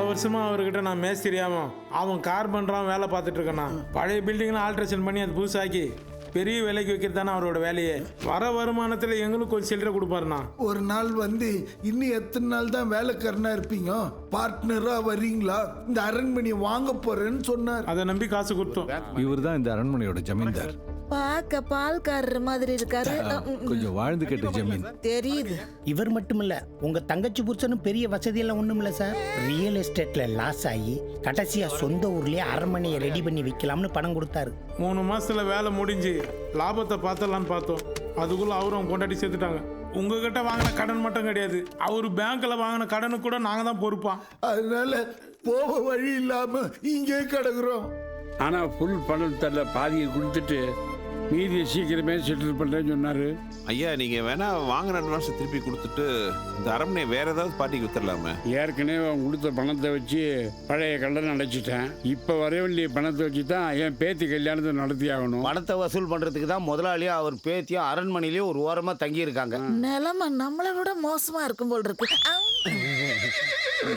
வருஷமா அவர்கிட்ட நான் மேஸ்திரியாம அவன் கார்பெண்டராகவும் வேலை பார்த்துட்டு இருக்கேண்ணா. பழைய பில்டிங்லாம் ஆல்ட்ரேஷன் பண்ணி அது புதுசாக்கி பெரிய விலைக்கு வைக்கிறது தானே அவரோட வேலையே. வர வருமானத்தில் எங்களுக்கு கொஞ்சம் சில்லறை கொடுப்பாருண்ணா. ஒரு நாள் வந்து இன்னும் எத்தனை நாள் தான் வேலைக்காரனா இருப்பீங்க? பார்ட்னரா வரீங்களா? இந்த அரண்மனையை வாங்க போறேன்னு சொன்னார். அதை நம்பி காசு கொடுத்தோம். இவர் தான் இந்த அரண்மனையோட ஜமீன்தார். பார்க்க பால்காரர் மாதிரி இருக்காரு. கொஞ்சம் வாழ்ந்து கேட்ட ஜமீன். தெரியுது. இவர் மட்டும் இல்ல, உங்க தங்கச்சி புருஷனும் பெரிய வசதியெல்லாம் ஒண்ணும் இல்ல சார். ரியல் எஸ்டேட்ல லாஸ் ஆகி கடைசியா சொந்த ஊர்லயே அரண்மனையை ரெடி பண்ணி வைக்கலாம்னு பணம் கொடுத்தாரு. 3 மாசத்துல வேலை முடிஞ்சு லாபத்தை பார்த்தலான்னு பார்த்தோம். அதுக்குள்ள அவரும் கொண்டாடி சேர்த்துட்டாங்க. உங்ககிட்ட வாங்கின கடன் மட்டும் கிடையாது, அவர் பேங்க்ல வாங்கின கடனுக்கு கூட நாங்க தான் பொறுப்பான். அதனால போக வழி இல்லாம இங்கே கிடக்குறோம். ஆனா ஃபுல் பணத்தை பாதியை கொடுத்துட்டு மீதியை சீக்கிரமே செட்டில் பண்றேன்னு சொன்னாரு. ஐயா நீங்க வேணா வாங்கின அட்வான்ஸ் திருப்பி கொடுத்துட்டு இந்த அரண்மனை வேற ஏதாவது பார்ட்டிக்கு வித்துடலாமே. ஏற்கனவே அவன் கொடுத்த பணத்தை வச்சு பழைய கடன் அடைச்சிட்டேன். இப்ப வர வேண்டிய பணத்தை வச்சு தான் என் பேத்தி கல்யாணத்தை நடத்தி ஆகணும். பணத்தை வசூல் பண்றதுக்கு தான் முதலாளியும் அவர் பேத்தியும் அரண்மனையிலேயே ஒரு ஓரமா தங்கி இருக்காங்க. நிலைமை நம்மளை விட மோசமா இருக்கும் போல் இருக்கு.